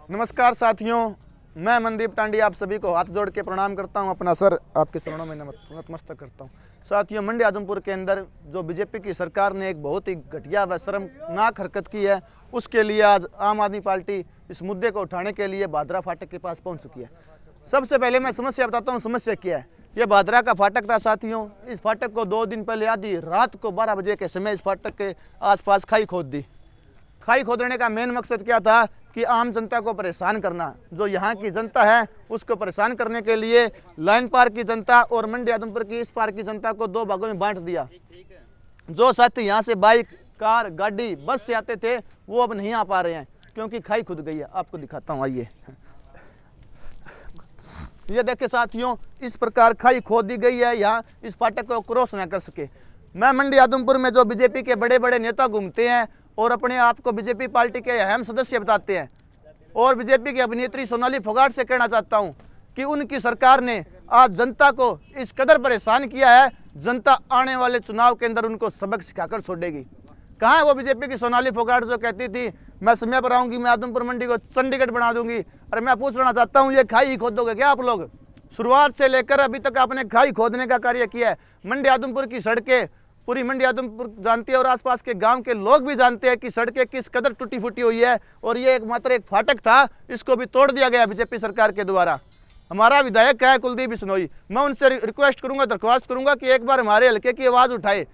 नमस्कार साथियों, मैं मनदीप टांडी आप सभी को हाथ जोड़ के प्रणाम करता हूं। अपना सर आपके चरणों में नतमस्तक करता हूं। साथियों, मंडी आदमपुर के अंदर जो बीजेपी की सरकार ने एक बहुत ही घटिया व शर्मनाक हरकत की है, उसके लिए आज आम आदमी पार्टी इस मुद्दे को उठाने के लिए भादरा फाटक के पास पहुंच चुकी है। सबसे पहले मैं समस्या बताता हूँ। समस्या क्या है? ये भादरा का फाटक था साथियों। इस फाटक को 2 दिन पहले आधी रात को 12 बजे के समय इस फाटक के आसपास खाई खोद दी। खाई खोदने का मेन मकसद क्या था कि आम जनता को परेशान करना। जो यहाँ की जनता है उसको परेशान करने के लिए लाइन पार की जनता और मंडी आदमपुर की इस पार की जनता को 2 भागों में बांट दिया। जो साथी यहाँ से बाइक, कार, गाड़ी, बस से आते थे वो अब नहीं आ पा रहे हैं क्योंकि खाई खुद गई है। आपको दिखाता हूँ, आइए। ये देखिए साथियों, इस प्रकार खाई खोद दी गई है, यहाँ इस फाटक को क्रॉस न कर सके। मैं मंडी आदमपुर में जो बीजेपी के बड़े बड़े नेता घूमते हैं और अपने आप को बीजेपी पार्टी के अहम सदस्य बताते हैं, और बीजेपी की अभिनेत्री सोनाली फोगाट से कहना चाहता हूं कि उनकी सरकार ने आज जनता को इस कदर परेशान किया है, जनता आने वाले चुनाव के अंदर उनको सबक सिखाकर छोड़ेगी। कहाँ है वो बीजेपी की सोनाली फोगाट जो कहती थी मैं समय पर आऊंगी, मैं आदमपुर मंडी को चंडीगढ़ बना दूंगी। और मैं पूछना चाहता हूँ, ये खाई ही खोदोगे क्या आप लोग? शुरुआत से लेकर अभी तक आपने खाई खोदने का कार्य किया है। मंडी आदमपुर की सड़कें पूरी मंडी आदमपुर जानती है और आसपास के गांव के लोग भी जानते हैं कि सड़कें किस कदर टूटी फूटी हुई है। और ये एकमात्र एक फाटक था, इसको भी तोड़ दिया गया बीजेपी सरकार के द्वारा। हमारा विधायक है कुलदीप बिश्नोई, मैं उनसे रिक्वेस्ट करूंगा, दरख्वास्त करूंगा कि एक बार हमारे हल्के की आवाज़ उठाए।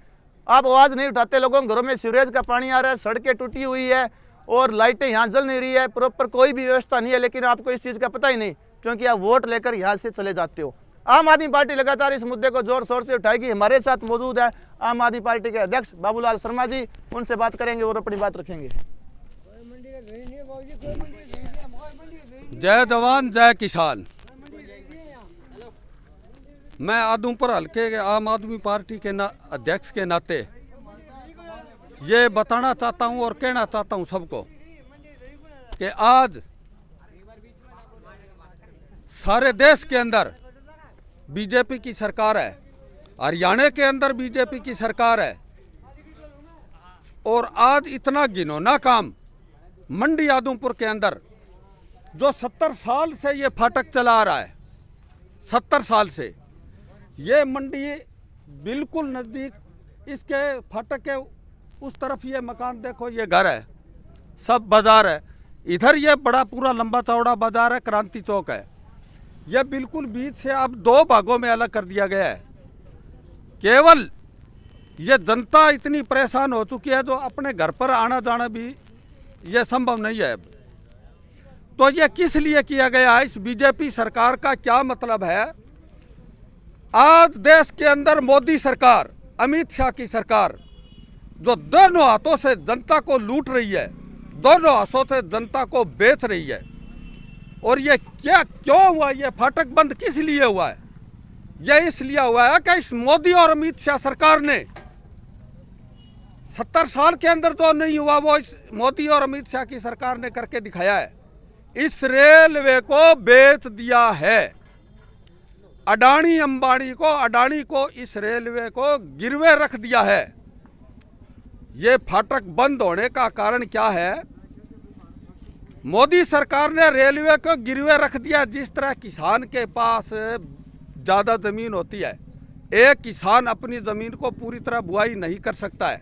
आप आवाज़ नहीं उठाते, लोगों के घरों में सीवरेज का पानी आ रहा है, सड़कें टूटी हुई है और लाइटें यहाँ जल नहीं रही है, प्रॉपर कोई भी व्यवस्था नहीं है, लेकिन आपको इस चीज़ का पता ही नहीं क्योंकि आप वोट लेकर यहाँ से चले जाते हो। आम आदमी पार्टी लगातार इस मुद्दे को जोर शोर से उठाएगी। हमारे साथ मौजूद है आम आदमी पार्टी के अध्यक्ष बाबूलाल शर्मा जी, उनसे बात करेंगे और अपनी बात रखेंगे। जय जवान जय किसान। मैं आदमपुर हल्के के आम आदमी पार्टी के अध्यक्ष के नाते ये बताना चाहता हूं और कहना चाहता हूं सबको कि आज सारे देश के अंदर बीजेपी की सरकार है, हरियाणा के अंदर बीजेपी की सरकार है, और आज इतना घिनौना काम मंडी आदमपुर के अंदर जो 70 साल से ये फाटक चला आ रहा है, 70 साल से ये मंडी बिल्कुल नज़दीक, इसके फाटक के उस तरफ ये मकान देखो, ये घर है, सब बाजार है, इधर ये बड़ा पूरा लंबा चौड़ा बाजार है, क्रांति चौक है। यह बिल्कुल बीच से अब 2 भागों में अलग कर दिया गया है। केवल ये जनता इतनी परेशान हो चुकी है जो अपने घर पर आना जाना भी ये संभव नहीं है। तो ये किस लिए किया गया है? इस बीजेपी सरकार का क्या मतलब है? आज देश के अंदर मोदी सरकार, अमित शाह की सरकार जो दोनों हाथों से जनता को लूट रही है, दोनों हाथों से जनता को बेच रही है। और ये क्या क्यों हुआ? ये फाटक बंद किस लिए हुआ है? यह इसलिए हुआ है कि इस मोदी और अमित शाह सरकार ने 70 साल के अंदर जो नहीं हुआ वो इस मोदी और अमित शाह की सरकार ने करके दिखाया है। इस रेलवे को बेच दिया है अडानी अंबानी को, अडानी को इस रेलवे को गिरवे रख दिया है। ये फाटक बंद होने का कारण क्या है? मोदी सरकार ने रेलवे को गिरवे रख दिया। जिस तरह किसान के पास ज़्यादा ज़मीन होती है, एक किसान अपनी ज़मीन को पूरी तरह बुआई नहीं कर सकता है,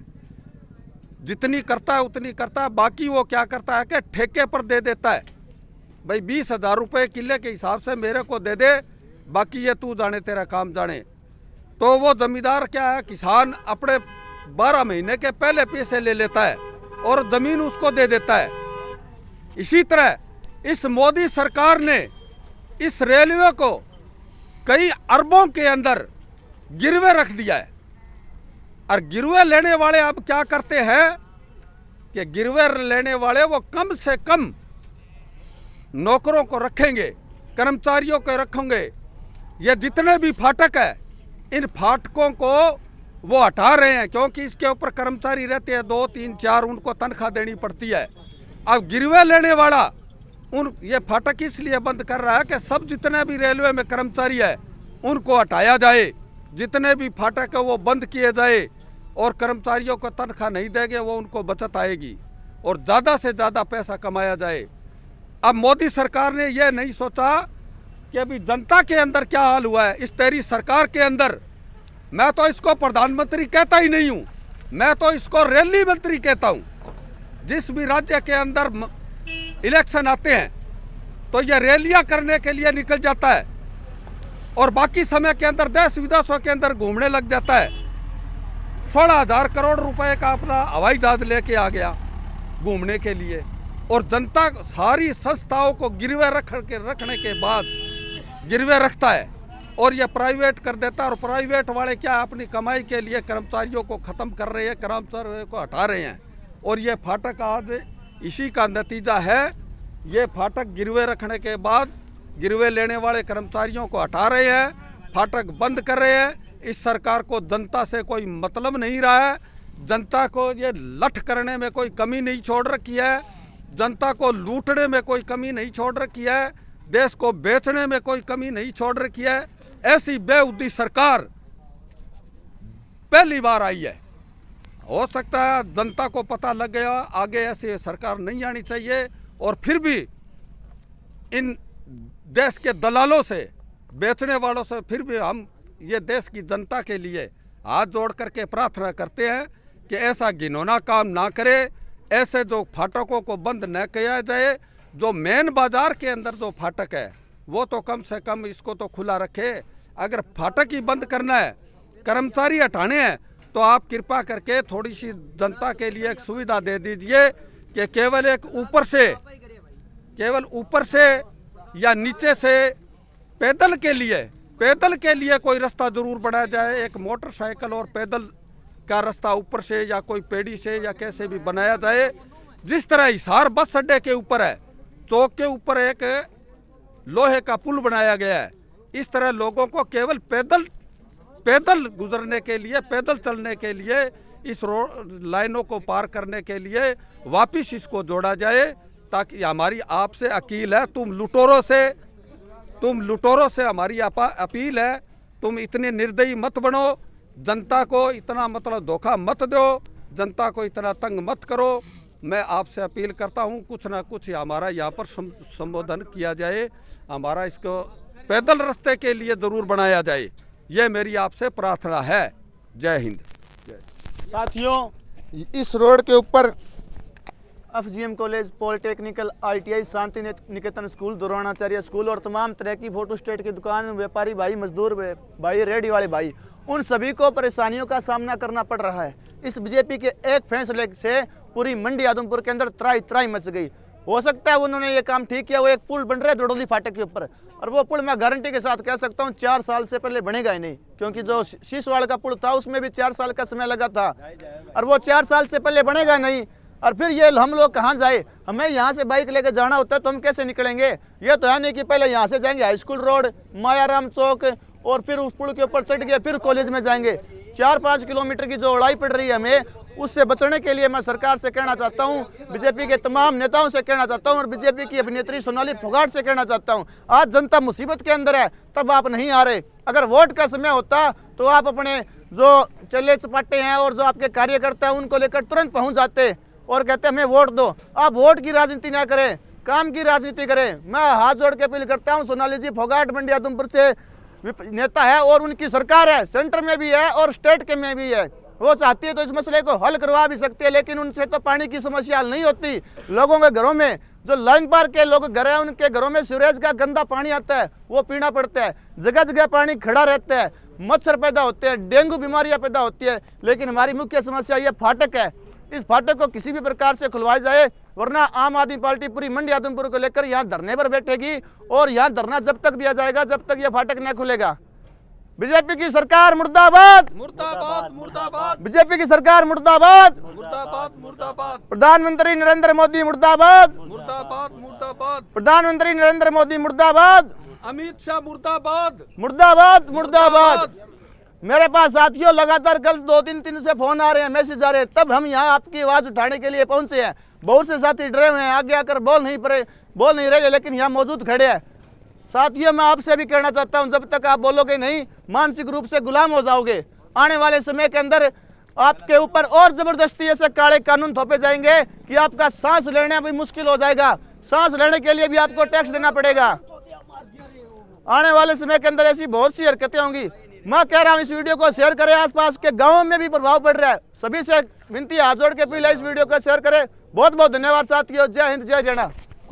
जितनी करता है उतनी करता है, बाकी वो क्या करता है कि ठेके पर दे देता है। भाई 20,000 रुपये किले के हिसाब से मेरे को दे दे, बाकी ये तू जाने तेरा काम जाने। तो वो ज़मींदार क्या है, किसान अपने 12 महीने के पहले पैसे ले लेता है और ज़मीन उसको दे देता है। इसी तरह इस मोदी सरकार ने इस रेलवे को कई अरबों के अंदर गिरवे रख दिया है। और गिरवे लेने वाले अब क्या करते हैं कि गिरवे लेने वाले वो कम से कम नौकरों को रखेंगे, कर्मचारियों को रखेंगे। ये जितने भी फाटक है, इन फाटकों को वो हटा रहे हैं क्योंकि इसके ऊपर कर्मचारी रहते हैं 2, 3, 4, उनको तनख्वाह देनी पड़ती है। अब गिरवे लेने वाला ये फाटक इसलिए बंद कर रहा है कि सब जितने भी रेलवे में कर्मचारी है उनको हटाया जाए, जितने भी फाटक है वो बंद किए जाए और कर्मचारियों को तनख्वाह नहीं देंगे, वो उनको बचत आएगी और ज़्यादा से ज़्यादा पैसा कमाया जाए। अब मोदी सरकार ने यह नहीं सोचा कि अभी जनता के अंदर क्या हाल हुआ है। इस तेरी सरकार के अंदर मैं तो इसको प्रधानमंत्री कहता ही नहीं हूँ, मैं तो इसको रैली मंत्री कहता हूँ। जिस भी राज्य के अंदर इलेक्शन आते हैं तो ये रैलियां करने के लिए निकल जाता है और बाकी समय के अंदर देश विदेशों के अंदर घूमने लग जाता है। 16,000 करोड़ रुपए का अपना हवाई जहाज लेके आ गया घूमने के लिए और जनता सारी संस्थाओं को गिरवे रखने के बाद गिरवे रखता है और ये प्राइवेट कर देता है। और प्राइवेट वाले क्या अपनी कमाई के लिए कर्मचारियों को ख़त्म कर रहे हैं, कर्मचारियों को हटा रहे हैं। और ये फाटक आज इसी का नतीजा है। ये फाटक गिरवे रखने के बाद गिरवे लेने वाले कर्मचारियों को हटा रहे हैं, फाटक बंद कर रहे हैं। इस सरकार को जनता से कोई मतलब नहीं रहा है। जनता को ये लठ करने में कोई कमी नहीं छोड़ रखी है, जनता को लूटने में कोई कमी नहीं छोड़ रखी है, देश को बेचने में कोई कमी नहीं छोड़ रखी है। ऐसी बेउद्दी सरकार पहली बार आई है। हो सकता है जनता को पता लग गया आगे ऐसी सरकार नहीं आनी चाहिए और फिर भी इन देश के दलालों से, बेचने वालों से फिर भी हम ये देश की जनता के लिए हाथ जोड़ करके प्रार्थना करते हैं कि ऐसा घिनौना काम ना करे। ऐसे जो फाटकों को बंद न किया जाए, जो मेन बाजार के अंदर जो फाटक है वो तो कम से कम इसको तो खुला रखे। अगर फाटक ही बंद करना है, कर्मचारी हटाने हैं, तो आप कृपा करके थोड़ी सी जनता के लिए एक सुविधा दे दीजिए कि केवल ऊपर से या नीचे से पैदल के लिए कोई रास्ता जरूर बनाया जाए। एक मोटरसाइकिल और पैदल का रास्ता ऊपर से या कोई पेड़ी से या कैसे भी बनाया जाए। जिस तरह हिसार बस अड्डे के ऊपर है, चौक के ऊपर एक लोहे का पुल बनाया गया है, इस तरह लोगों को केवल पैदल गुजरने के लिए, पैदल चलने के लिए, इस लाइनों को पार करने के लिए वापिस इसको जोड़ा जाए। ताकि हमारी आपसे अपील है, तुम लुटेरों से हमारी अपील है, तुम इतने निर्दयी मत बनो, जनता को इतना मतलब धोखा मत दो, जनता को इतना तंग मत करो। मैं आपसे अपील करता हूं कुछ ना कुछ हमारा यहाँ पर संबोधन किया जाए, हमारा इसको पैदल रास्ते के लिए ज़रूर बनाया जाए। यह मेरी आपसे प्रार्थना है। जय हिंद। साथियों, इस रोड के ऊपर FGM college, polytechnical, ITI, Shanti Niketan school, Dronacharya school और तमाम तरह की फोटो स्टेट की दुकान, व्यापारी भाई, मजदूर भाई, रेडी वाले भाई, उन सभी को परेशानियों का सामना करना पड़ रहा है। इस बीजेपी के एक फैसले से पूरी मंडी आदमपुर के अंदर त्राई मच गई। हो सकता है उन्होंने ये काम ठीक किया। वो एक पुल बन रहा है दड़ोली फाटक के ऊपर, और वो पुल मैं गारंटी के साथ कह सकता हूँ 4 साल से पहले बनेगा ही नहीं, क्योंकि जो शीशवाड़ का पुल था उसमें भी 4 साल का समय लगा था, और वो 4 साल से पहले बनेगा नहीं। और फिर ये हम लोग कहाँ जाए? हमें यहाँ से बाइक लेकर जाना होता है तो हम कैसे निकलेंगे? ये तो है नहीं कि पहले यहाँ से जाएंगे हाई स्कूल रोड, मायाराम चौक, और फिर उस पुल के ऊपर चढ़ के फिर कॉलेज में जाएंगे। 4-5 किलोमीटर की जो उड़ाई पड़ रही है हमें, उससे बचने के लिए मैं सरकार से कहना चाहता हूं, बीजेपी के तमाम नेताओं से कहना चाहता हूं, और बीजेपी की अभिनेत्री सोनाली फोगाट से कहना चाहता हूं, आज जनता मुसीबत के अंदर है, तब आप नहीं आ रहे। अगर वोट का समय होता तो आप अपने जो चले चपाटे हैं और जो आपके कार्यकर्ता हैं उनको लेकर तुरंत पहुंच जाते और कहते हमें वोट दो। आप वोट की राजनीति ना करें, काम की राजनीति करें। मैं हाथ जोड़ के अपील करता हूँ, सोनाली जी फोगाट मंडी आदमपुर से नेता है और उनकी सरकार है, सेंटर में भी है और स्टेट के में भी है। वो चाहती है तो इस मसले को हल करवा भी सकती है, लेकिन उनसे तो पानी की समस्या हल नहीं होती। लोगों के घरों में जो लाइन पार के लोग घर हैं, उनके घरों में सीवरेज का गंदा पानी आता है, वो पीना पड़ता है। जगह जगह पानी खड़ा रहता है, मच्छर पैदा होते हैं, डेंगू बीमारियां पैदा होती है। लेकिन हमारी मुख्य समस्या ये फाटक है। इस फाटक को किसी भी प्रकार से खुलवाया जाए, वरना आम आदमी पार्टी पूरी मंडी आदमपुर को लेकर यहाँ धरने पर बैठेगी, और यहाँ धरना जब तक दिया जाएगा जब तक यह फाटक न खुलेगा। बीजेपी की सरकार मुर्दाबाद, मुर्दाबाद, मुर्दाबाद। बीजेपी की सरकार मुर्दाबाद, मुर्दाबाद, मुर्दाबाद। प्रधानमंत्री नरेंद्र मोदी मुर्दाबाद, मुर्दाबाद, मुर्दाबाद। प्रधानमंत्री नरेंद्र मोदी मुर्दाबाद, अमित शाह मुर्दाबाद, मुर्दाबाद, मुर्दाबाद। मेरे पास साथियों लगातार कल 2-3 दिन से फोन आ रहे हैं, मैसेज आ रहे हैं, तब हम यहाँ आपकी आवाज उठाने के लिए पहुंचे हैं। बहुत से साथी डरे हुए हैं, आगे आकर बोल नहीं रहे, लेकिन यहाँ मौजूद खड़े हैं। साथियों, मैं आपसे भी कहना चाहता हूं, जब तक आप बोलोगे नहीं, मानसिक रूप से गुलाम हो जाओगे। आने वाले समय के अंदर आपके ऊपर और जबरदस्ती ऐसे काले कानून थोपे जाएंगे कि आपका सांस लेना भी मुश्किल हो जाएगा। सांस लेने के लिए भी आपको टैक्स देना पड़ेगा। आने वाले समय के अंदर ऐसी बहुत सी हरकतें होंगी। मैं कह रहा हूँ इस वीडियो को शेयर करें, आसपास के गाँव में भी प्रभाव पड़ रहा है। सभी से विनती हाथ जोड़ के अपील है, इस वीडियो को शेयर करें। बहुत बहुत धन्यवाद साथियों। जय हिंद, जय जय।